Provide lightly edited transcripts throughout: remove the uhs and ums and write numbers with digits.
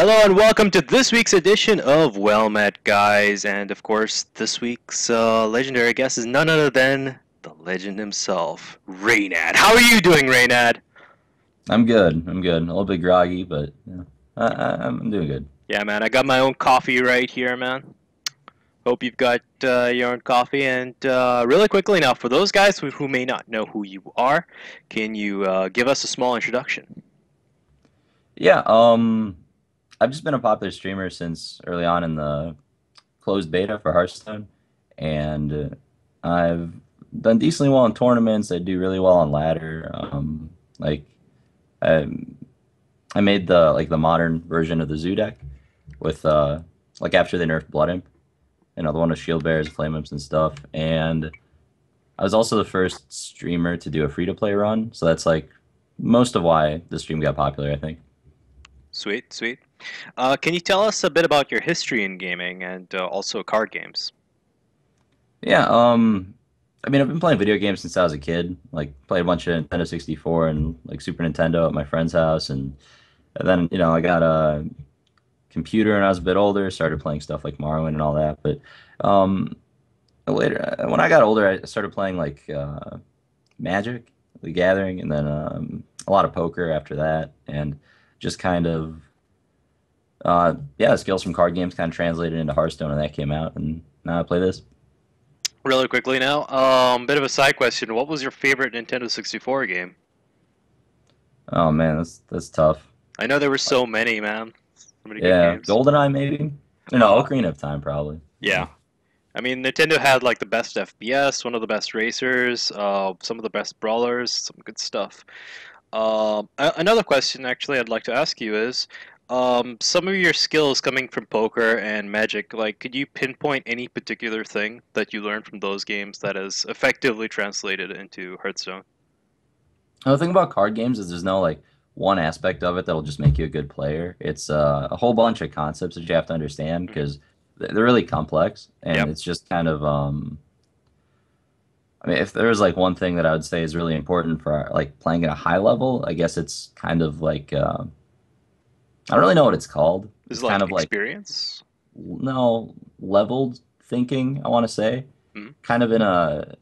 Hello and welcome to this week's edition of Well Met Guys, and of course, this week's legendary guest is none other than the legend himself, Reynad. How are you doing, Reynad? I'm good. I'm good. A little bit groggy, but yeah, I'm doing good. Yeah, man, I got my own coffee right here, man. Hope you've got your own coffee. And really quickly now, for those guys who may not know who you are, can you give us a small introduction? Yeah. I've just been a popular streamer since early on in the closed beta for Hearthstone, and I've done decently well in tournaments. I do really well on ladder. Like I, I made the modern version of the Zoo deck with like after they nerfed Blood Imp, the one with Shield Bears, Flame Imps, and stuff, and I was also the first streamer to do a free to play run, so that's like most of why the stream got popular, I think. Sweet, sweet. Can you tell us a bit about your history in gaming and also card games? Yeah, I mean, I've been playing video games since I was a kid. Like, played a bunch of Nintendo 64 and like Super Nintendo at my friend's house, and then I got a computer and I was a bit older, started playing stuff like Morrowind and all that. But um, later, when I got older, I started playing like Magic, The Gathering, and then a lot of poker after that, and just kind of yeah, skills from card games kind of translated into Hearthstone, and that came out, and now I play this. Really quickly now, bit of a side question. What was your favorite Nintendo 64 game? Oh man, that's tough. I know there were so many, man. So many good Yeah, games. GoldenEye maybe. No, Uh, Ocarina of Time probably. Yeah. yeah. I mean, Nintendo had like the best FPS, one of the best racers, some of the best brawlers, some good stuff. Another question, actually, I'd like to ask you is, some of your skills coming from poker and Magic, like, could you pinpoint any particular thing that you learned from those games that is effectively translated into Hearthstone? The thing about card games is there's no like one aspect of it that'll just make you a good player. It's a whole bunch of concepts that you have to understand Hmm. because they're really complex, and Yep. it's just kind of I mean, if there was like one thing that I would say is really important for like playing at a high level, I guess it's kind of like I don't really know what it's called. This is It's kind like of like experience. no leveled thinking, I want to say. Hmm. Kind of in a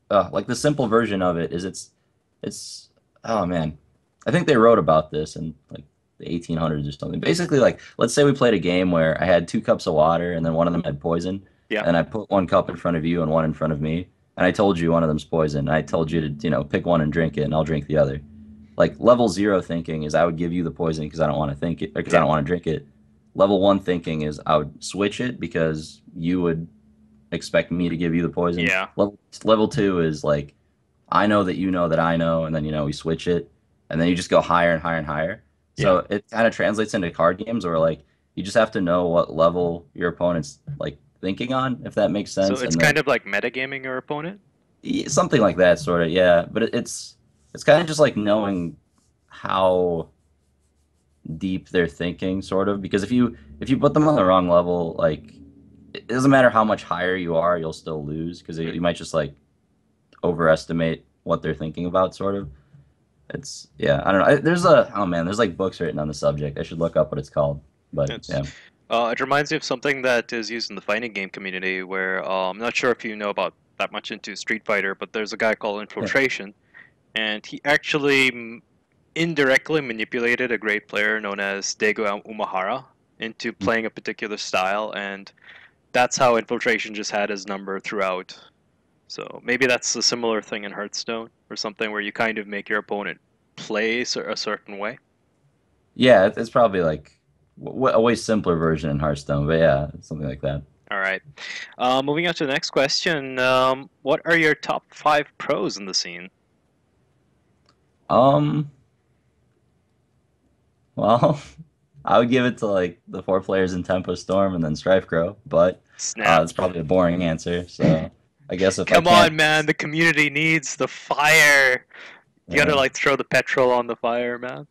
like the simple version of it is it's oh man. I think they wrote about this in like the 1800s or something. Basically like let's say we played a game where I had two cups of water and then one of them had poison Yeah. and I put one cup in front of you and one in front of me and I told you one of them's poison. I told you to, pick one and drink it and I'll drink the other. Like level zero thinking is I would give you the poison because I don't want to think it or because I Yeah. don't want to drink it. Level one thinking is I would switch it because you would expect me to give you the poison. Yeah. Level two is like I know that you know that I know, and then we switch it, and then you just go higher and higher and higher. Yeah. So it kind of translates into card games where like you just have to know what level your opponent's like thinking on, if that makes So sense, it's and then kind of like metagaming your opponent. something like that, sort of, yeah. But it's kind of just like knowing how deep they're thinking, sort of, because if you put them on the wrong level, like it doesn't matter how much higher you are, you'll still lose because Hmm. you might just like overestimate what they're thinking about, sort of. It's yeah, I don't know. There's a oh man, there's like books written on the subject. I should look up what it's called. But It's yeah, it reminds me of something that is used in the fighting game community where I'm not sure if you know about that much into Street Fighter, but there's a guy called yeah, Infiltration, and he actually indirectly manipulated a great player known as Dego Umahara into playing a particular style, and that's how Infiltration just had his number throughout. So maybe that's a similar thing in Hearthstone or something where you kind of make your opponent play a certain way. yeah. It's probably like a way simpler version in Hearthstone, but yeah, it's something like that. All right. Moving on to the next question. What are your top five pros in the scene? Um, well, I would give it to like the four players in Tempo Storm and then Strife Crow, but Snap. it's probably a boring answer. So I guess if I Come can't, on, man. The community needs the fire. You gotta uh, like throw the petrol on the fire, man.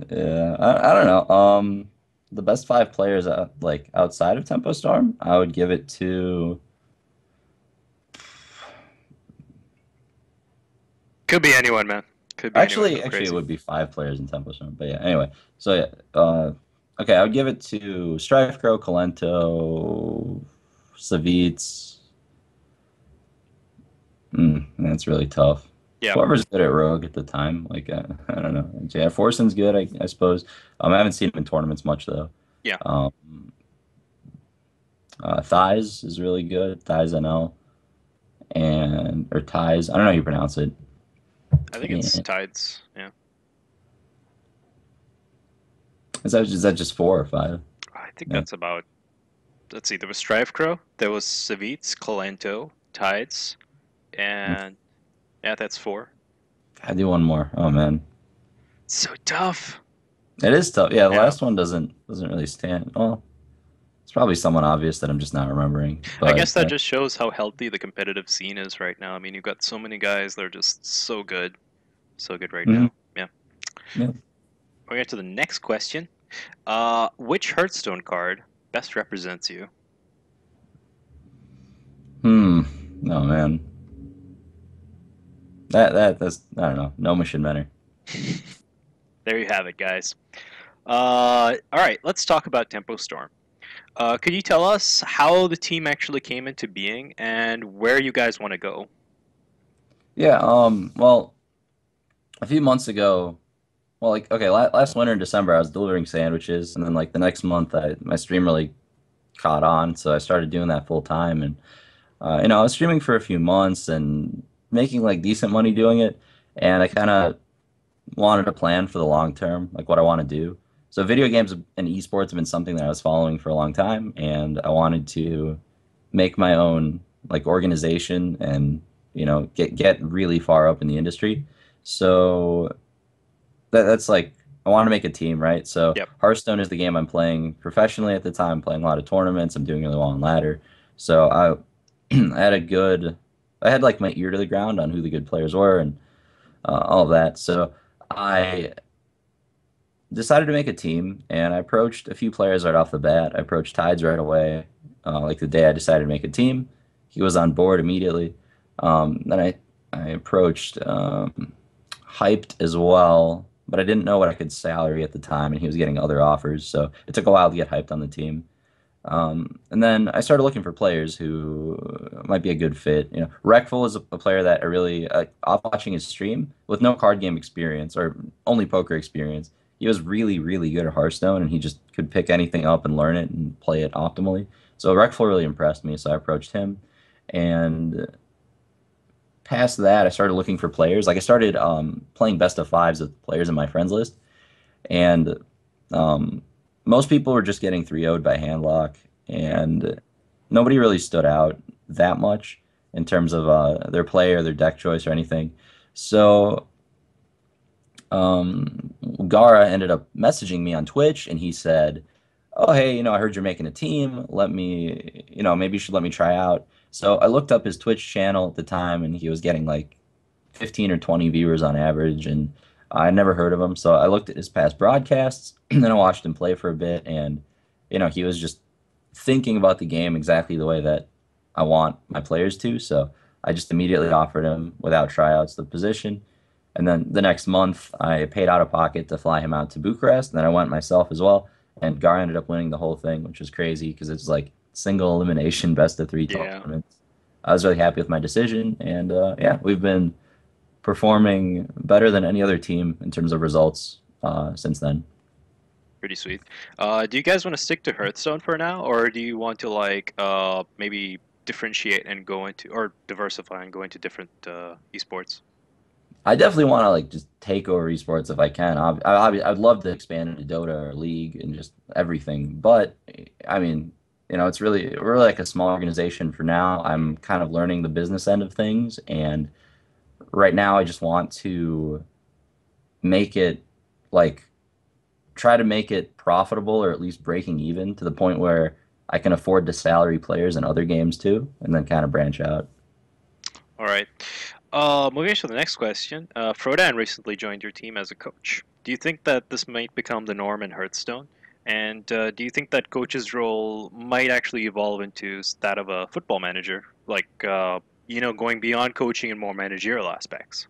yeah, I don't know. The best five players like outside of Tempo Storm, I would give it to. Could be anyone, man. Could be anyone. Go Actually, it crazy. would be five players in Tempo Storm. But yeah, anyway. So yeah, Okay, I would give it to Strife Crow, Kalento, Savitz. That's really tough. Yeah, Whoever's good at Rogue at the time, like I don't know. Yeah, Forson's good, I suppose. I haven't seen him in tournaments much though. yeah. Um, Thighs is really good. Thighs NL and or Ties. I don't know how you pronounce it. I think it's And Tides. Yeah, is that just 4 or 5? I think Yeah. that's about. Let's see. There was Strive Crow. There was Savitz, Kalento, Tides, and yeah, that's four. I do one more. Oh man, So tough. it is tough. Yeah, the Yeah. last one doesn't really stand. Well, it's probably someone obvious that I'm just not remembering. I But guess that just shows how healthy the competitive scene is right now. I mean, you've got so many guys that are just so good right mhm, now. Yeah. yeah. We get to the next question. Which Hearthstone card best represents you? Hmm. Oh man, that's I don't know. Noma should matter. There you have it, guys. All right, let's talk about Tempo Storm. Could you tell us how the team actually came into being and where you guys want to go? Yeah. Well, a few months ago. Well, like okay, last winter in December, I was delivering sandwiches, and then like the next month, my stream really caught on, so I started doing that full time, and I was streaming for a few months and making like decent money doing it, and I kind of wanted a plan for the long term, like what I want to do. So video games and esports have been something that I was following for a long time, and I wanted to make my own like organization and get really far up in the industry. So that's like I want to make a team, right? So Yep. Hearthstone is the game I'm playing professionally at the time, playing a lot of tournaments. I'm doing really well on ladder. So I had a good, I had like my ear to the ground on who the good players were and all of that. So I decided to make a team and I approached a few players right off the bat. I approached Tides right away. Like the day I decided to make a team, he was on board immediately. Then I approached Hyped as well, but I didn't know what I could salary at the time, and he was getting other offers, so it took a while to get Hyped on the team. And then I started looking for players who might be a good fit. Reckful is a player that I really, off watching his stream with no card game experience or only poker experience, he was really, really good at Hearthstone, and he just could pick anything up and learn it and play it optimally. So Reckful really impressed me, so I approached him. And past that, I started looking for players. Like I started playing best of fives with players in my friends list, and um, most people were just getting 3-0'd by handlock, Mm, and nobody really stood out that much in terms of their play or their deck choice or anything. So Gara ended up messaging me on Twitch, and he said, "Oh, hey, I heard you're making a team. Let me, maybe you should let me try out." So I looked up his Twitch channel at the time, and he was getting like 15 or 20 viewers on average, and I never heard of him. So I looked at his past broadcasts, and then I watched him play for a bit, and he was just thinking about the game exactly the way that I want my players to. So I just immediately offered him without tryouts the position. And then the next month, I paid out of pocket to fly him out to Bucharest. And then I went myself as well. And Gar ended up winning the whole thing, which was crazy because it's like single elimination best of three yeah, tournaments. I was really happy with my decision. And yeah, we've been performing better than any other team in terms of results since then. pretty sweet. Do you guys want to stick to Hearthstone for now, or do you want to like maybe differentiate and go into or diversify and go into different esports? I definitely want to like just take over esports if I can. I'd love to expand into Dota or League and just everything. But I mean, it's we're like a small organization for now. I'm kind of learning the business end of things, and right now I just want to make it like try to make it profitable or at least breaking even to the point where I can afford to salary players in other games too, and then kind of branch out. All right. Moving on to the next question. Frodan recently joined your team as a coach. Do you think that this might become the norm in Hearthstone? And do you think that coach's role might actually evolve into that of a football manager, like going beyond coaching and more managerial aspects?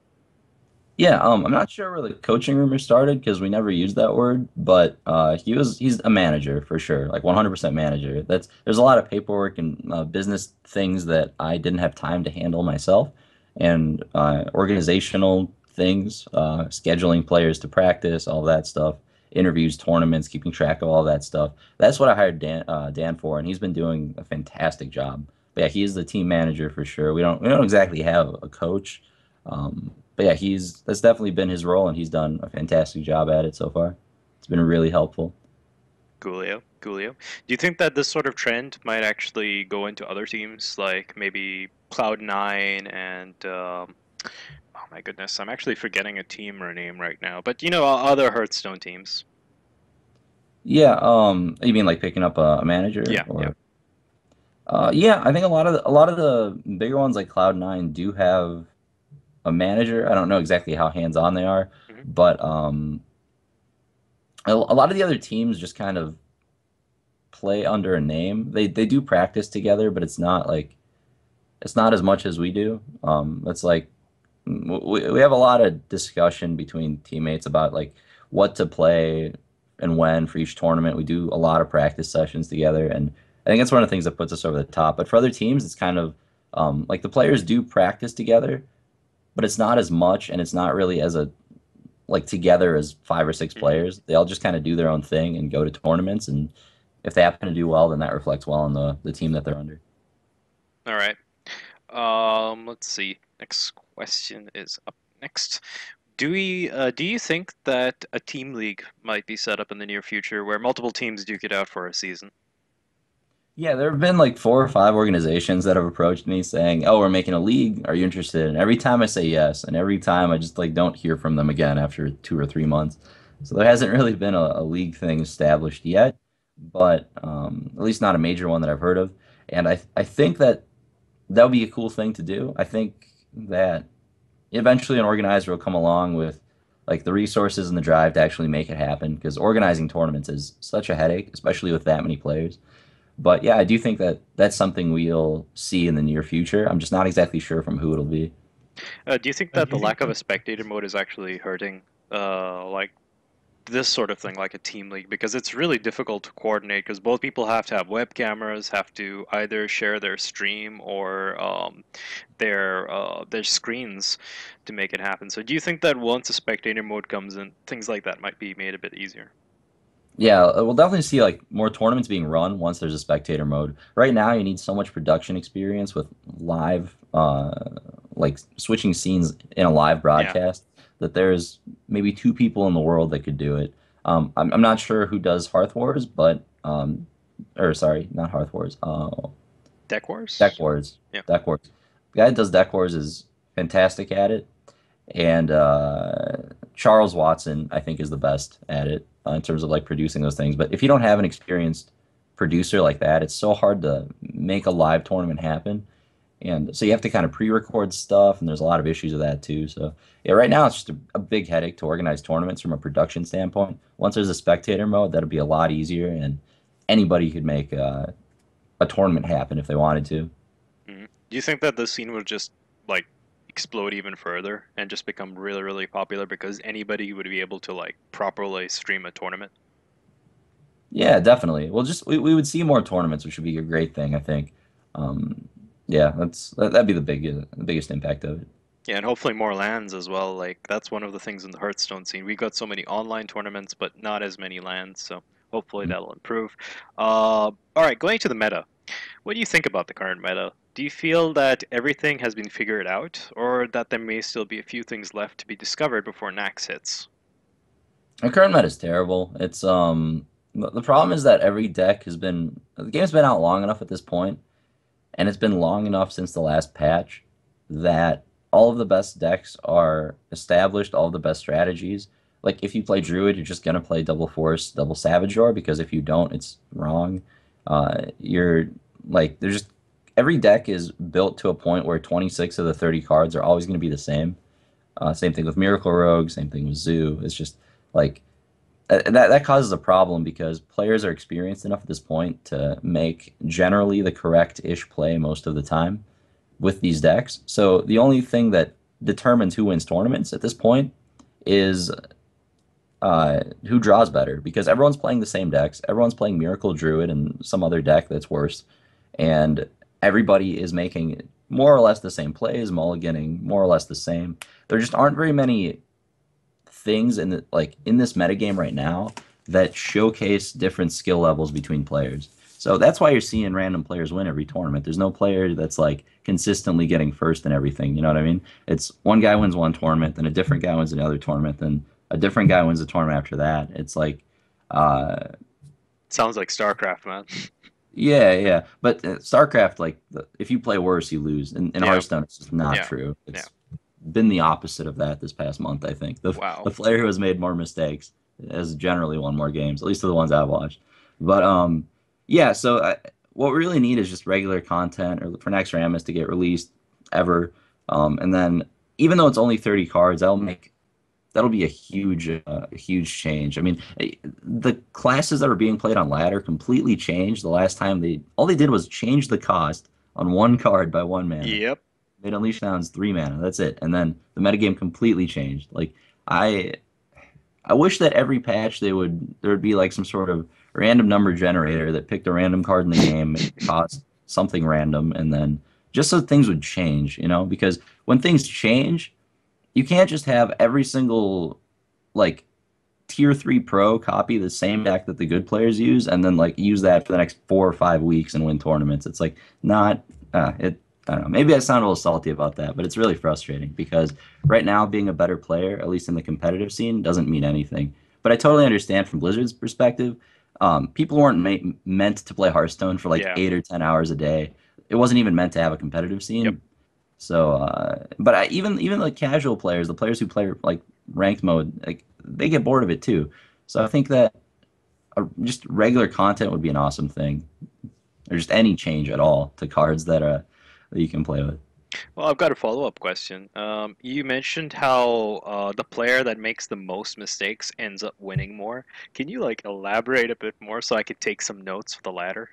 Yeah, I'm not sure where the coaching rumor started because we never used that word, but he's a manager for sure, like 100% manager. There's a lot of paperwork and business things that I didn't have time to handle myself, and organizational things, scheduling players to practice, all that stuff, interviews, tournaments, keeping track of all that stuff. That's what I hired Dan for, and he's been doing a fantastic job. But yeah, he is the team manager for sure. We don't exactly have a coach. But yeah, he's that's definitely been his role, and he's done a fantastic job at it so far. It's been really helpful. Coolio, coolio. Do you think that this sort of trend might actually go into other teams, like maybe Cloud9 and oh my goodness, I'm actually forgetting a team or name right now, but you know, other Hearthstone teams. Yeah, you mean like picking up a manager Yeah, yeah. or yeah, I think a lot of the bigger ones like Cloud9 do have a manager. I don't know exactly how hands-on they are, Hmm. but a lot of the other teams just kind of play under a name. They do practice together, but it's not as much as we do. It's like we have a lot of discussion between teammates about like what to play and when for each tournament. We do a lot of practice sessions together, and I think that's one of the things that puts us over the top. But for other teams, it's kind of like the players do practice together, but it's not as much, and it's not really as a like together as five or six Hmm. players. They all just kind of do their own thing and go to tournaments, and if they happen to do well, then that reflects well on the team that they're under. All right. Let's see. Next question is up next. Do you think that a team league might be set up in the near future where multiple teams duke it out for a season? Yeah, there have been like four or five organizations that have approached me saying, "Oh, we're making a league. Are you interested?" And every time I say yes, and every time I just like don't hear from them again after 2 or 3 months. So there hasn't really been a league thing established yet, but at least not a major one that I've heard of. And I think that that would be a cool thing to do. I think that eventually an organizer will come along with like the resources and the drive to actually make it happen because organizing tournaments is such a headache, especially with that many players. But yeah, I do think that that's something we'll see in the near future. I'm just not exactly sure from who it'll be. Do you think that the lack of a spectator mode is actually hurting, like this sort of thing, like a team league? Because it's really difficult to coordinate because both people have to have web cameras, have to either share their stream or their screens to make it happen. So do you think that once a spectator mode comes in, things like that might be made a bit easier? Yeah, we'll definitely see like more tournaments being run once there's a spectator mode. Right now, you need so much production experience with live, like switching scenes in a live Yeah. broadcast that there's maybe two people in the world that could do it. I'm not sure who does Hearth Wars, but or sorry, not Hearth Wars. Deck Deck Wars? Wars. Yeah. Deck Wars. The guy that does Deck Wars is fantastic at it, and Charles Watson, I think, is the best at it in terms of like producing those things. But if you don't have an experienced producer like that, it's so hard to make a live tournament happen. And so you have to kind of pre-record stuff, and there's a lot of issues with that too. So yeah, right now it's just a big headache to organize tournaments from a production standpoint. Once there's a spectator mode, that'll be a lot easier, and anybody could make a tournament happen if they wanted to. Hmm. Do you think that the scene would just like explode even further and just become really, really popular because anybody would be able to like properly stream a tournament? Yeah, definitely. Well, just we would see more tournaments, which would be a great thing, I think. Um, yeah, that'd be the biggest impact of it. Yeah, and hopefully more lands as well. Like that's one of the things in the Hearthstone scene. We got so many online tournaments, but not as many lands. So hopefully Mm. that'll improve. All right, going to the meta. What do you think about the current meta? Do you feel that everything has been figured out, or that there may still be a few things left to be discovered before Nax hits? The current meta is terrible. It's the problem is that every deck has been the game's been out long enough at this point, and it's been long enough since the last patch that all of the best decks are established, all of the best strategies. Like if you play Druid, you're just gonna play double Force, double Savage Roar because if you don't, it's wrong. You're like there's just every deck is built to a point where 26 of the 30 cards are always going to be the same. Same thing with Miracle Rogue, same thing with Zoo. It's just like that causes a problem because players are experienced enough at this point to make generally the correct-ish play most of the time with these decks. So the only thing that determines who wins tournaments at this point is who draws better because everyone's playing the same decks. Everyone's playing Miracle Druid and some other deck that's worse, and everybody is making more or less the same plays, mulliganing more or less the same. There just aren't very many things in in this metagame right now that showcase different skill levels between players. So that's why you're seeing random players win every tournament. There's no player that's like consistently getting first in everything. You know what I mean? It's one guy wins one tournament, then a different guy wins another tournament, then a different guy wins a tournament after that. It's like, uh, Sounds like StarCraft, man. yeah, yeah. But StarCraft, if you play worse, you lose. In Yeah, Hearthstone, it's just not yeah, true. yeah. It's been the opposite of that this past month, I think. The Wow. player who has made more mistakes has generally won more games, at least of the ones I've watched. But yeah. So what we really need is just regular content, or for next Rammus to get released ever. And then even though it's only 30 cards, that'll be a huge change. I mean, the classes that are being played on ladder completely changed the last time all they did was change the cost on one card by one mana. Yep. Made Unleash Sounds 3 mana. That's it. And then the metagame completely changed. Like I I wish that every patch there would be like some sort of random number generator that picked a random card in the game, it cost something random, and then just so things would change, because when things change, you can't just have every single like tier 3 pro copy the same deck that the good players use and then like use that for the next 4 or 5 weeks and win tournaments. It's like not it I don't know. Maybe I sound a little salty about that, but it's really frustrating because right now being a better player, at least in the competitive scene, doesn't mean anything. But I totally understand from Blizzard's perspective. People weren't meant to play Hearthstone for like Yeah. 8 or 10 hours a day. It wasn't even meant to have a competitive Yep. scene. So, but even like casual players, the players who play like ranked mode, like they get bored of it too. So I think that just regular content would be an awesome thing, or just any change at all to cards that you can play with. Well, I've got a follow-up question. You mentioned how the player that makes the most mistakes ends up winning more. Can you like elaborate a bit more so I could take some notes for the latter?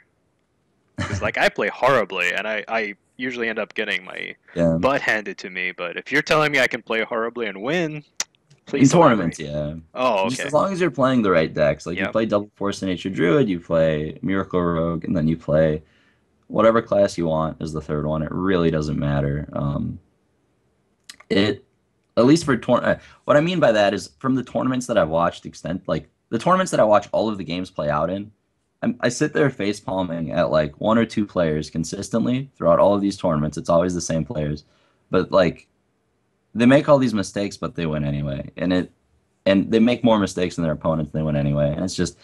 Because like I play horribly and I usually end up getting my Yeah, butt handed to me. But if you're telling me I can play horribly and win, in please tournaments, elaborate. yeah. Oh, Just okay. as long as you're playing the right decks, like you Yep. play Double Force and Nature Druid, you play Miracle Rogue, and then you play whatever class you want as the third one. It really doesn't matter. It at least for what I mean by that is from the tournaments that I've watched like the tournaments that I watch all of the games play out in. I sit there face palming at like one or two players consistently throughout all of these tournaments. It's always the same players, but like they make all these mistakes, but they win anyway, and they make more mistakes than their opponents, and they win anyway, and it's just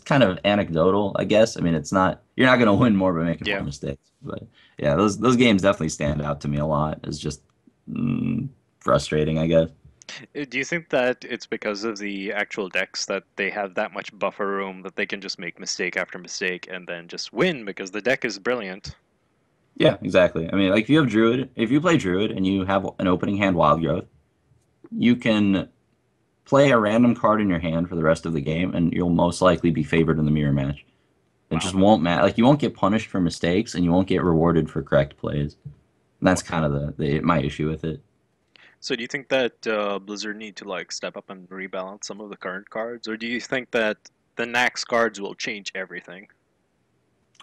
kind of anecdotal, I guess. I mean, it's not you're not going to win more by making more Yeah. mistakes, but yeah, those games definitely stand out to me a lot. It's just frustrating, I guess. Do you think that it's because of the actual decks that they have that much buffer room that they can just make mistake after mistake and then just win because the deck is brilliant? Yeah, exactly. I mean, like if you play Druid and you have an opening hand Wild Growth, you can play a random card in your hand for the rest of the game, and you'll most likely be favored in the mirror match. It Wow. just won't matter. Like you won't get punished for mistakes, and you won't get rewarded for correct plays. And that's kind of my issue with it. So do you think that Blizzard need to like step up and rebalance some of the current cards, or do you think that the next cards will change everything?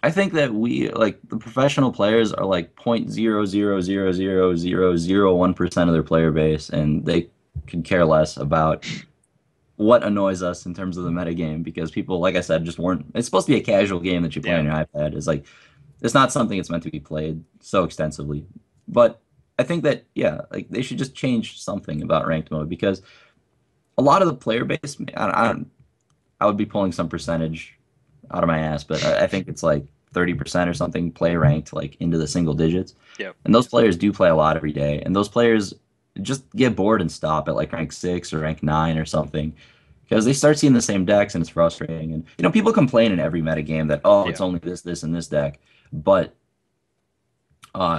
I think that we like the professional players are like 0.0000001% of their player base, and they could care less about what annoys us in terms of the metagame because people, like I said, just weren't. It's supposed to be a casual game that you play Yeah. on your iPad. It's not something that's meant to be played so extensively. But I think that yeah, like they should just change something about ranked mode because a lot of the player base, I would be pulling some percentage out of my ass, but I think it's like 30% or something play ranked like into the single digits. Yeah. And those players do play a lot every day. And those players just get bored and stop at like rank 6 or rank 9 or something because they start seeing the same decks and it's frustrating. And people complain in every metagame that oh, it's Yeah. only this, and this deck, but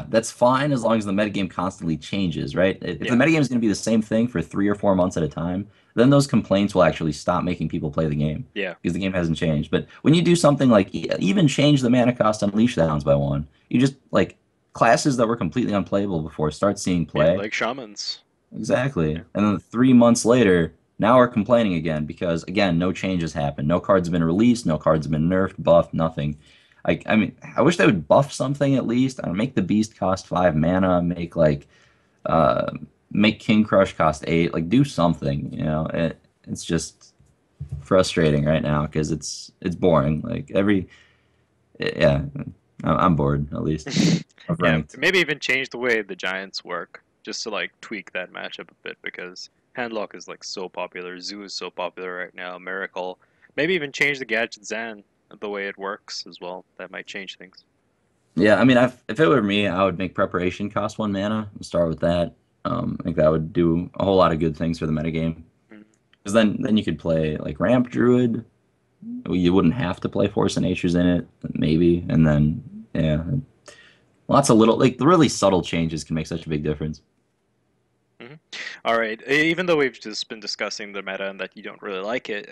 that's fine as long as the metagame constantly changes, right? If the Yeah. metagame is going to be the same thing for 3 or 4 months at a time, then those complaints will actually stop making people play the game Yeah. because the game hasn't changed. But when you do something like even change the mana cost on Leash Downs by one, you just like classes that were completely unplayable before start seeing Yeah, play. like shamans. Exactly. Yeah. And then 3 months later, now we're complaining again because again, no changes happened. No cards have been released, no cards have been nerfed, buffed, nothing. I mean, I wish they would buff something at least. I don't make the beast cost 5 mana, uh make King Crush cost 8. Like do something, it's just frustrating right now because it's boring. Like yeah, I'm bored at least of Yeah, ranked. maybe even change the way the giants work, just to like tweak that matchup a bit because Handlock is like so popular, Zoo is so popular right now, Miracle. Maybe even change the gadget Zan the way it works as well. That might change things. Yeah, I mean, if it were me, I would make preparation cost 1 mana and start with that. I think that would do a whole lot of good things for the metagame. Mhm. Because then you could play like Ramp Druid. You wouldn't have to play Force of Natures in it, maybe. And then yeah, lots of little like the really subtle changes can make such a big difference. Mhm. All right. Even though we've just been discussing the meta and that you don't really like it,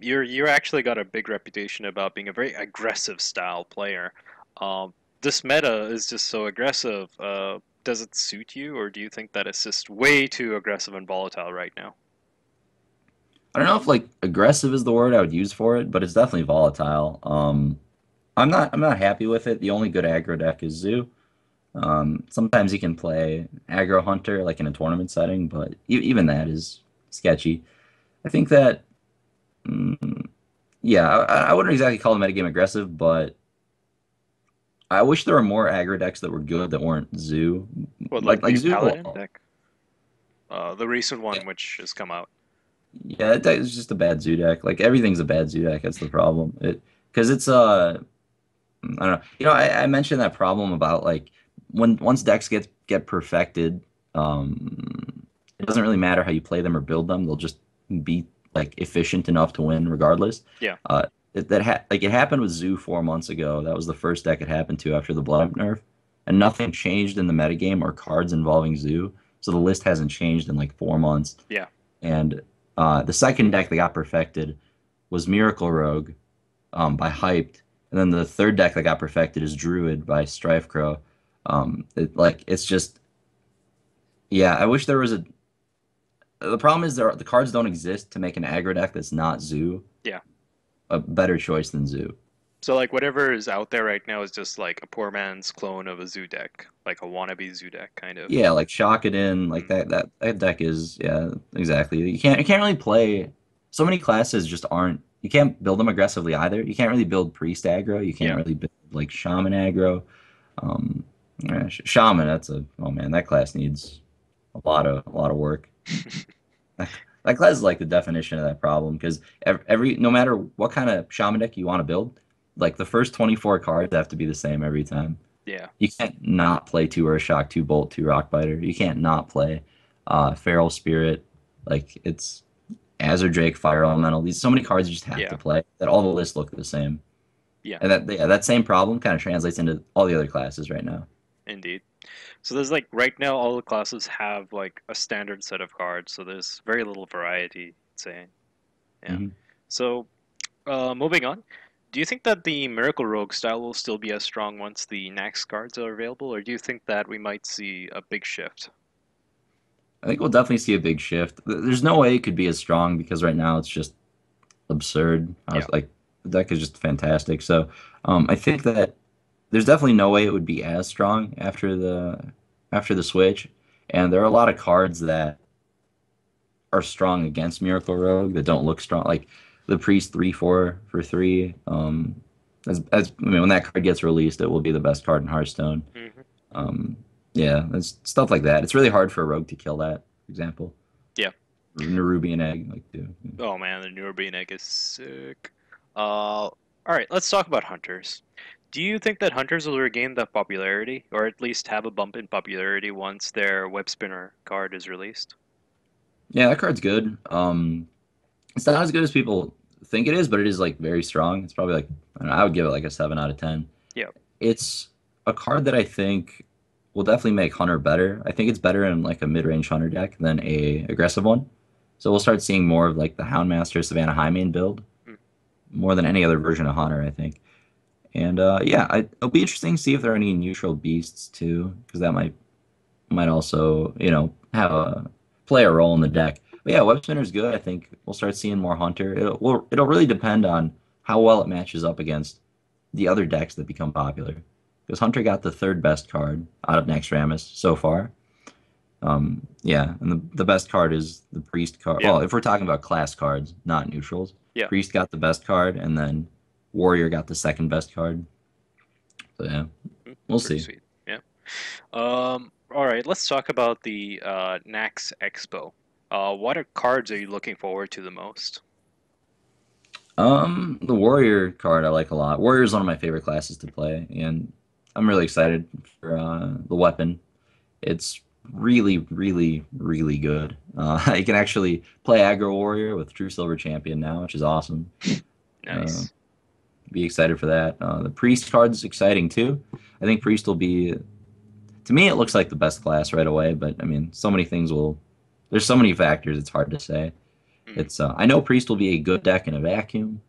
you're actually got a big reputation about being a very aggressive style player. This meta is just so aggressive. Does it suit you, or do you think that it's just way too aggressive and volatile right now? I don't know if like aggressive is the word I would use for it, but it's definitely volatile. I'm not happy with it. The only good aggro deck is Zoo. Sometimes you can play aggro hunter like in a tournament setting, but even that is sketchy. I think that, mm, yeah, I wouldn't exactly call the metagame aggressive, but I wish there were more aggro decks that were good that weren't Zoo. What, Like like like the Zoo, Paladin deck? The recent yeah, one which has come out. yeah, that deck is just a bad Zoo deck. Like everything's a bad Zoo deck. That's the problem. It because it's I don't know. I mentioned that problem about like when once decks get perfected, it doesn't really matter how you play them or build them. They'll just be like efficient enough to win regardless. Yeah, Like it happened with Zoo 4 months ago. That was the first deck it happened to after the Blood nerf, and nothing changed in the metagame or cards involving Zoo. So the list hasn't changed in like 4 months. yeah. And the second deck that got perfected was Miracle Rogue by Hyped, and then the third deck that got perfected is Druid by Strife Crow. It's just yeah. I wish there was a. The problem is the cards don't exist to make an aggro deck that's not Zoo Yeah. a better choice than Zoo. So like whatever is out there right now is just like a poor man's clone of a zoo deck, like a wannabe zoo deck kind of. Yeah, like Shock It In, like Mm. that deck is yeah, exactly. You can't really play so many classes just aren't you can't build them aggressively either. You can't really build priest aggro, you can't Yeah. really build like shaman aggro. Um yeah, shaman, that's a oh man, that class needs a lot of work. That class is like the definition of that problem because every no matter what kind of shaman deck you want to build, like the first 24 cards have to be the same every time. Yeah. You can't not play two Earth Shock, two Bolt, two Rockbiter. You can't not play Feral Spirit. Like it's Azure Drake, Fire Elemental. These so many cards you just have to Yeah. play that all the lists look the same. Yeah. And that same problem kind of translates into all the other classes right now. Indeed. So there's like right now all the classes have like a standard set of cards, so there's very little variety, say. Yeah. Hmm. So moving on. Do you think that the Miracle Rogue style will still be as strong once the next cards are available, or do you think that we might see a big shift? I think we'll definitely see a big shift. There's no way it could be as strong because right now it's just absurd. I Yeah. was like, the deck is just fantastic. So I think that there's definitely no way it would be as strong after the switch. And there are a lot of cards that are strong against Miracle Rogue that don't look strong, like the Priest 3/4 for 3. I mean, when that card gets released, it will be the best card in Hearthstone. Hmm. Um, yeah, it's stuff like that. It's really hard for a rogue to kill that. For example, Yeah. Nerubian Egg, like, dude. Oh man, the Neurobane egg is sick. All right, let's talk about hunters. Do you think that hunters will regain that popularity, or at least have a bump in popularity once their web spinner card is released? Yeah, that card's good. It's not as good as people think it is, but it is like very strong. It's probably like I don't know, I would give it like a 7 out of 10. Yeah. It's a card that I think will definitely make Hunter better. I think it's better in like a mid-range Hunter deck than a aggressive one. So we'll start seeing more of like the Houndmaster Savannah Highmane build Mm. more than any other version of Hunter, I think. And yeah, it'll be interesting to see if there are any neutral beasts too, because that might also, have a play a role in the deck. But yeah, Web Spinner's good. I think we'll start seeing more Hunter. It'll really depend on how well it matches up against the other decks that become popular. Because Hunter got the third best card out of Naxxramas so far. Yeah, and the best card is the Priest card. Yeah, Well, if we're talking about class cards, not neutrals, yeah, Priest got the best card, and then Warrior got the second best card. So yeah, we'll pretty see. sweet. Yeah. All right, let's talk about the Nax Expo. What cards are you looking forward to the most? The Warrior card I like a lot. Warrior is one of my favorite classes to play, and I'm really excited for the weapon. It's really, really, really good. I can actually play aggro warrior with True Silver Champion now, which is awesome. Uh, Nice. be excited for that. The Priest card's exciting too. I think Priest will be, to me, it looks like the best class right away, but I mean, so many things will, there's so many factors, it's hard to say. Mhm. I know Priest will be a good deck in a vacuum,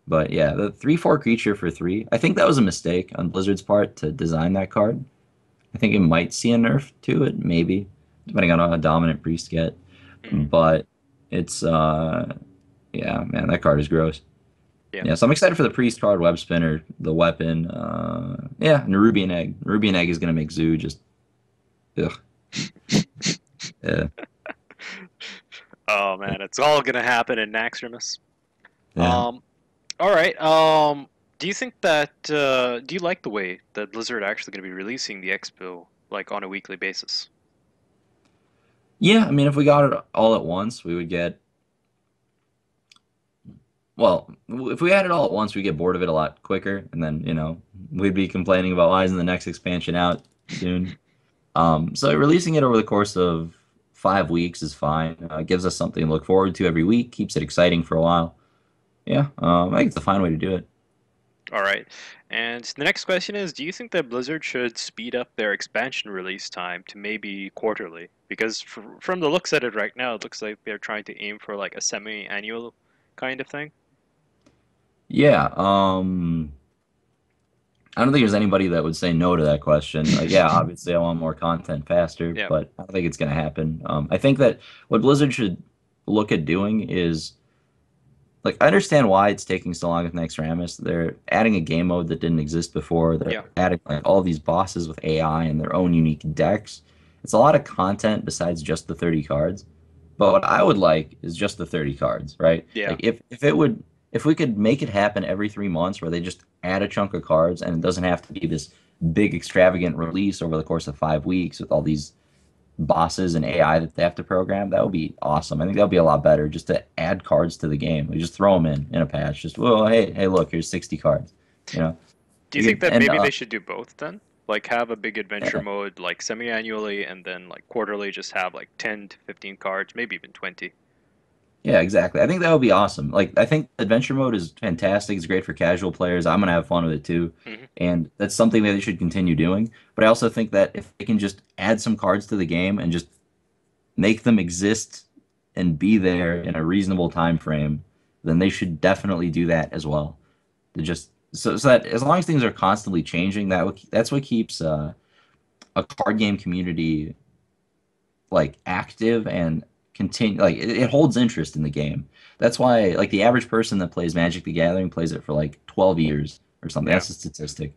but yeah, the 3/4 creature for 3, I think that was a mistake on Blizzard's part to design that card. I think it might see a nerf to it, maybe, depending on how dominant Priest get. Mhm. But it's yeah, man, that card is gross. Yeah. Yeah, so I'm excited for the Priest card, Web Spinner, the weapon. Yeah, and Ruby and Egg. Ruby and Egg is gonna make Zoo just ugh. Yeah, Oh man, it's all gonna happen in Naxxramas. yeah. All right. Do you think that do you like the way that Blizzard actually going to be releasing the expo like on a weekly basis? Yeah, I mean, if we got it all at once, we would get. Well, if we had it all at once, we'd get bored of it a lot quicker, and then we'd be complaining about why isn't the next expansion out soon. So releasing it over the course of 5 weeks is fine. It gives us something to look forward to every week, keeps it exciting for a while. Yeah, I think it's a fine way to do it. All right. And the next question is, do you think that Blizzard should speed up their expansion release time to maybe quarterly? Because from the looks at it right now, it looks like they're trying to aim for like a semi-annual kind of thing. Yeah, I don't think there's anybody that would say no to that question. Like, yeah, obviously I want more content faster, Yeah. but I don't think it's going to happen. I think that what Blizzard should look at doing is like I understand why it's taking so long with Naxxramas. They're adding a game mode that didn't exist before. They're Yeah. adding like all these bosses with AI and their own unique decks. It's a lot of content besides just the 30 cards. But what I would like is just the 30 cards, right? Yeah. Like if we could make it happen every 3 months where they just add a chunk of cards and it doesn't have to be this big extravagant release over the course of 5 weeks with all these bosses and AI that they have to program, that would be awesome. I think that would be a lot better just to add cards to the game. We just throw them in a patch. Just, well, hey, look, here's 60 cards. You know, Do you you think could that and maybe they should do both then? Like have a big adventure yeah, mode like semi-annually and then like quarterly just have like 10 to 15 cards, maybe even 20. yeah, exactly. I think that would be awesome. Like, I think adventure mode is fantastic. It's great for casual players. I'm gonna have fun with it too, Hmm. and that's something that they should continue doing. But I also think that if they can just add some cards to the game and just make them exist and be there in a reasonable time frame, then they should definitely do that as well. To just so that as long as things are constantly changing, that's what keeps a card game community like active and continue like it holds interest in the game. That's why like the average person that plays Magic the Gathering plays it for like 12 years or something. Yeah. That's a statistic.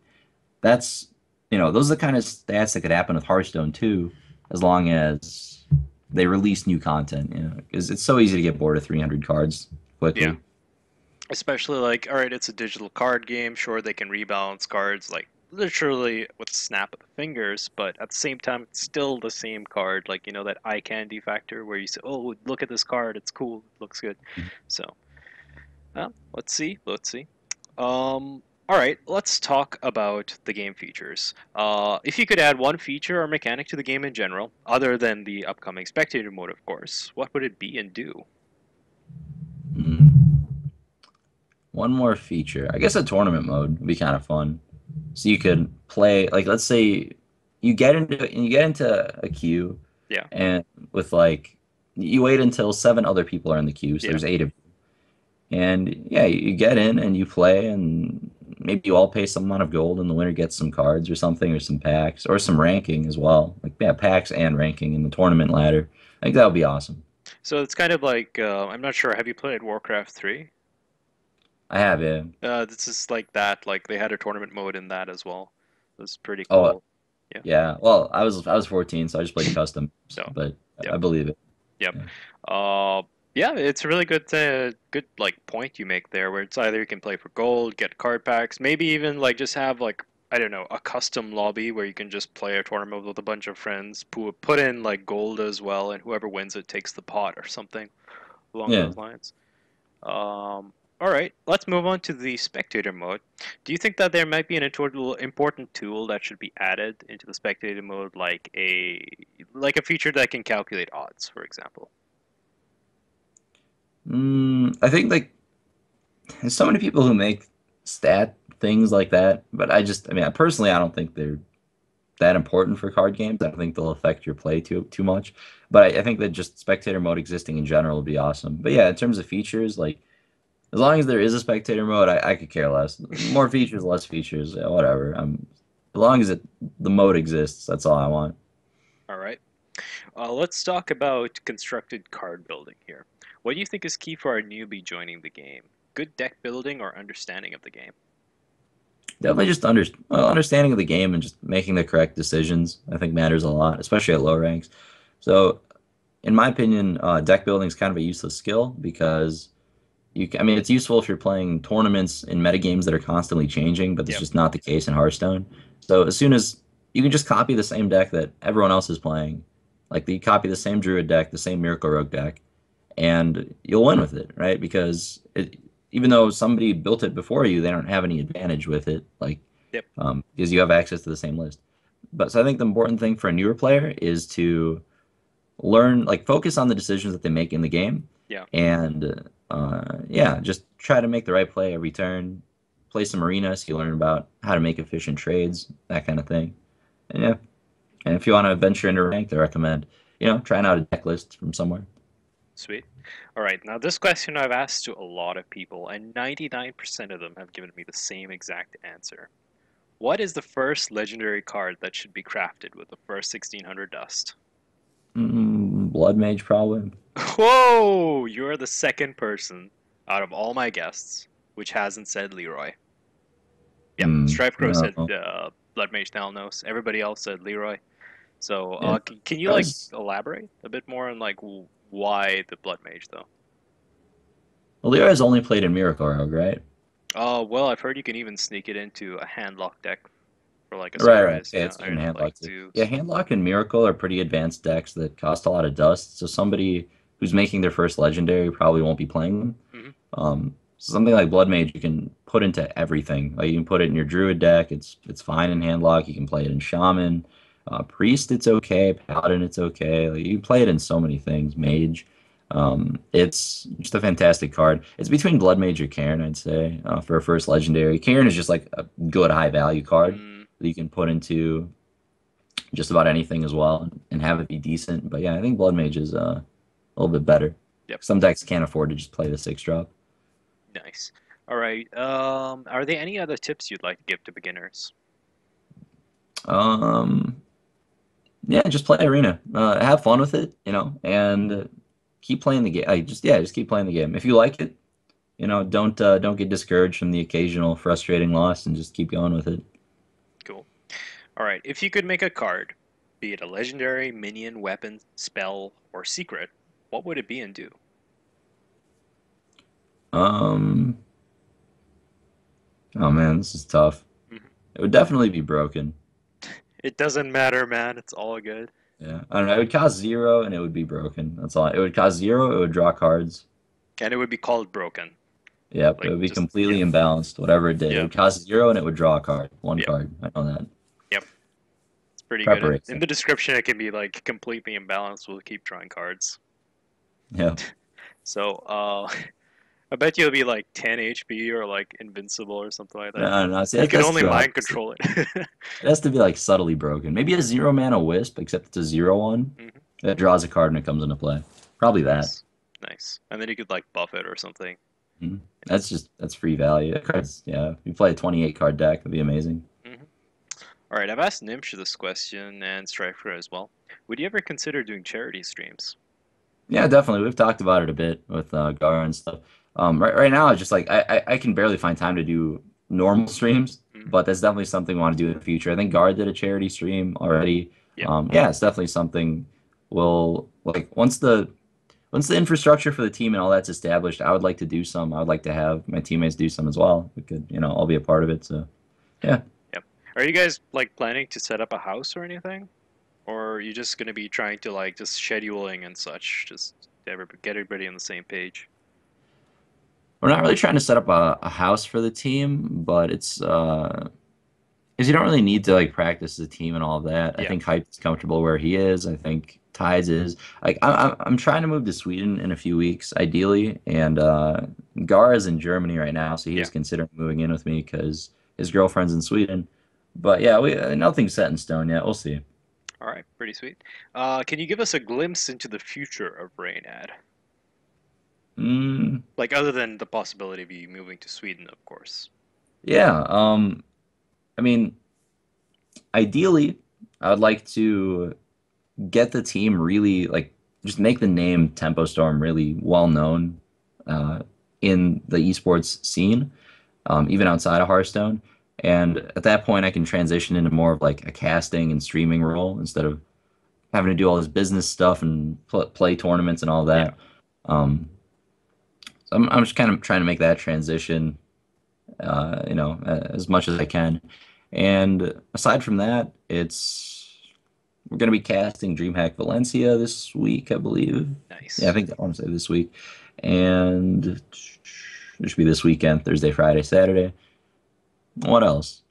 That's those are the kind of stats that could happen with Hearthstone too, as long as they release new content, because it's so easy to get bored of 300 cards Yeah. quickly. Especially like, all right, it's a digital card game. Sure, they can rebalance cards like literally with a snap of the fingers, but at the same time, it's still the same card. Like, that eye candy factor where you say, oh, look at this card. It's cool. It looks good. So, let's see. Let's see. All right, let's talk about the game features. If you could add one feature or mechanic to the game in general, other than the upcoming spectator mode, of course, what would it be and do? Mm. One more feature. I guess a tournament mode would be kind of fun. So you could play like let's say you get into a queue Yeah. and with like you wait until 7 other people are in the queue, so Yeah. there's 8 of you. And yeah, you get in and you play and maybe you all pay some amount of gold and the winner gets some cards or something or some packs or some ranking as well. Like yeah, packs and ranking in the tournament ladder. I think that would be awesome. So it's kind of like I'm not sure. Have you played Warcraft 3? I have, yeah. This is like that. Like they had a tournament mode in that as well. It was pretty Oh, cool. Yeah. yeah. Well, I was 14, so I just played custom, So, but yep, I believe it. yep. Yeah. Yeah, it's a really good like point you make there, where it's either you can play for gold, get card packs, maybe even like just have like I don't know a custom lobby where you can just play a tournament with a bunch of friends, put in like gold as well, and whoever wins it takes the pot or something along Yeah. those lines. All right, let's move on to the spectator mode. Do you think that there might be an important tool that should be added into the spectator mode, like a feature that can calculate odds, for example? I think like there's so many people who make stat things like that, but I mean, personally, I don't think they're that important for card games. I don't think they'll affect your play too much. But I think that just spectator mode existing in general would be awesome. But yeah, in terms of features, like as long as there is a spectator mode, I could care less. More features, less features, yeah, whatever. As long as the mode exists, that's all I want. All right. Let's talk about constructed card building here. What do you think is key for a newbie joining the game? Good deck building or understanding of the game? Definitely just understanding of the game and just making the correct decisions. I think matters a lot, especially at low ranks. So, in my opinion, deck building is kind of a useless skill because I mean, it's useful if you're playing tournaments in metagames that are constantly changing, but that's Yep. just not the case in Hearthstone. So as soon as you can just copy the same deck that everyone else is playing, like you copy the same Druid deck, the same Miracle Rogue deck, and you'll win with it, right? Because even though somebody built it before you, they don't have any advantage with it, like Yep. because you have access to the same list. But so I think the important thing for a newer player is to learn, like focus on the decisions that they make in the game, Yeah. and yeah, just try to make the right play every turn. Play some arenas, you learn about how to make efficient trades, that kind of thing. And yeah, and if you want to venture into ranked, I recommend trying out a deck list from somewhere. Sweet. All right. Now, this question I've asked to a lot of people, and 99% of them have given me the same exact answer. What is the first legendary card that should be crafted with the first 1600 dust? Blood Mage probably. Whoa! You're the second person out of all my guests which hasn't said Leroy. Yep. Stripe Crow said No. Blood Mage Thalnos. Everybody else said Leroy. So, Yeah, can you I like was elaborate a bit more on like why the Blood Mage though? well, Leroy's only played in Miracle Rogue, right? Oh, well, I've heard you can even sneak it into a handlock deck for like a Right. surprise. Yeah, Yeah, it's even I'd like Handlock too. to. Yeah, Handlock and Miracle are pretty advanced decks that cost a lot of dust. So somebody who's making their first legendary probably won't be playing them. Mhm. So something like Blood Mage you can put into everything. Like you can put it in your Druid deck. It's fine in Handlock. You can play it in Shaman. Priest, it's okay. Paladin, it's okay. Like, you can play it in so many things. Mage. It's just a fantastic card. It's between Blood Mage or Cairn, I'd say, for a first legendary. Cairn is just like a good high value card Mm, that you can put into just about anything as well and have it be decent. But yeah, I think Blood Mage is a little bit better. yep. Some decks can't afford to just play the 6 drop. Nice. All right. Are there any other tips you'd like to give to beginners? Um, yeah, just play Arena. Have fun with it, and keep playing the game. Just keep playing the game. If you like it, don't get discouraged from the occasional frustrating loss, and just keep going with it. Cool. All right. If you could make a card, be it a legendary, minion, weapon, spell, or secret, what would it be and do? Um, oh man, this is tough. Mhm. It would definitely be broken. It doesn't matter, man. It's all good. Yeah, I don't know. It would cost 0, and it would be broken. That's all. It would cost 0. It would draw cards. And it would be called broken. Yep, it Like would be just yeah, completely imbalanced. Whatever it did, it yeah, would cost 0, and it would draw a card. One yeah, card. I know that. yep. It's pretty good. In Preparation. the description, it can be like completely imbalanced. We'll keep drawing cards. Yeah. So, I bet you'll be like 10 HP or like invincible or something like that. No, no, no. See, You can that's only too high. mind control it. It has to be like subtly broken. Maybe a 0 mana wisp, except it's a 0/1 Mhm. that draws a card and it comes into play. Probably that. Nice, nice. And then you could like buff it or something. Mhm. That's free value. Cards, yeah. If you play a 28 card deck, that'd be amazing. Hmm. All right, I've asked Nimsh this question and Striker as well. Would you ever consider doing charity streams? Yeah, definitely. We've talked about it a bit with Gara and stuff. Right now, it's just like I can barely find time to do normal streams, Hmm. but that's definitely something we want to do in the future. I think Gara did a charity stream already. Yeah. Yeah, it's definitely something we'll like once the infrastructure for the team and all that's established, I would like to do some. I would like to have my teammates do some as well. We could, all be a part of it. So yeah. Yep. Are you guys like planning to set up a house or anything? Or are you just gonna be trying to like just scheduling and such, just get everybody on the same page? We're not really trying to set up a house for the team, but it's because you don't really need to like practice as a team and all of that. I Yeah. think Hype is comfortable where he is. I think Tides is like I'm trying to move to Sweden in a few weeks, ideally, and Gar is in Germany right now, so he Yeah. was considering moving in with me because his girlfriend's in Sweden. But yeah, we nothing's set in stone yet. We'll see. All right, pretty sweet. Can you give us a glimpse into the future of Reynad? Mm, Like other than the possibility of you moving to Sweden, of course. yeah. I mean, ideally, I would like to get the team really like just make the name Tempo Storm really well known uh, in the esports scene, even outside of Hearthstone. And at that point, I can transition into more of like a casting and streaming role instead of having to do all this business stuff and play tournaments and all Yeah. that. Um, so I'm just kind of trying to make that transition, as much as I can. And aside from that, we're going to be casting DreamHack Valencia this week, I believe. Yeah, I Nice. think I want to say this week. And it should be this weekend, Thursday, Friday, Saturday. What else?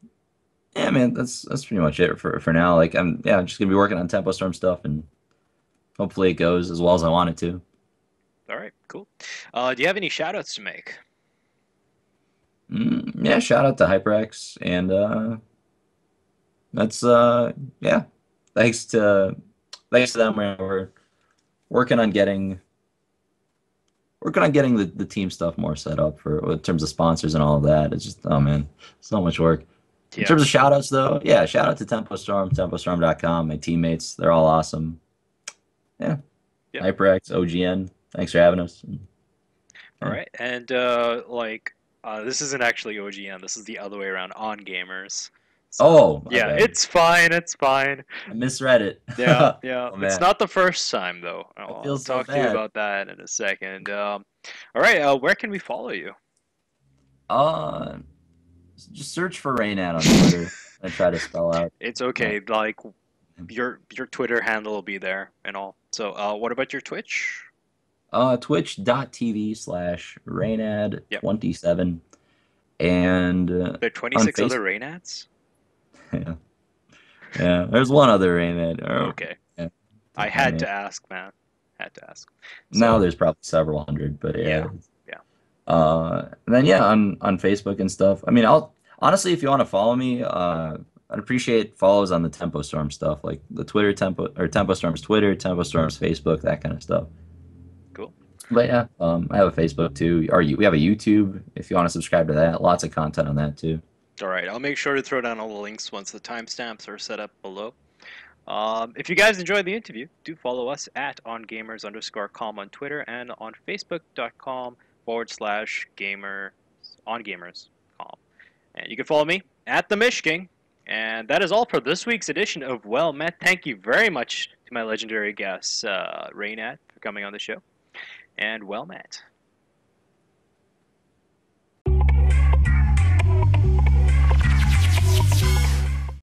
Yeah, man, that's pretty much it for now. Like I'm just gonna be working on Tempo Storm stuff and hopefully it goes as well as I want it to. All right, cool. Do you have any shoutouts to make? Yeah, shout out to HyperX and that's yeah. Thanks to thanks to them. We're working on getting the team stuff more set up for in terms of sponsors and all of that. It's just oh man, so much work. In Yeah. terms of shout outs though, yeah, shout out to Tempo Storm, tempostorm.com, my teammates. They're all awesome. Yeah. Yeah. HyperX, OGN. Thanks for having us. All Yeah. right. And this isn't actually OGN. This is the other way around on gamers. So Oh, my yeah, bad. it's fine. It's fine. I misread it. Yeah, yeah. Oh It's man, not the first time though. I I'll feel so talk to you bad. about that in a second. All right. Where can we follow you? Uh, just search for Reynad on Twitter. I try to spell out. It's Uh, okay. Like your Twitter handle will be there and all. So what about your Twitch? Yep. twitch.tv/Reynad27 and There are on 26 other Facebook. Reynads? Yeah, yeah. There's one other Reynad. Okay. Yeah, I had definitely. to ask, man. Had to ask. Now So there's probably several hundred, but yeah, yeah. yeah. And then yeah, on Facebook and stuff. I mean, I'll honestly, if you want to follow me, I'd appreciate follows on the Tempo Storm stuff, like the Twitter Tempo Storm's Twitter, Tempo Storm's Facebook, that kind of stuff. Cool. But yeah, I have a Facebook too. We have a YouTube if you want to subscribe to that. Lots of content on that too. All right. I'll make sure to throw down all the links once the timestamps are set up below. If you guys enjoyed the interview, do follow us at ongamers_com on Twitter and on facebook.com/gamer ongamers.com. And you can follow me at TheMishKing. And that is all for this week's edition of Well Met. Thank you very much to my legendary guest, Reynad, for coming on the show. And well met.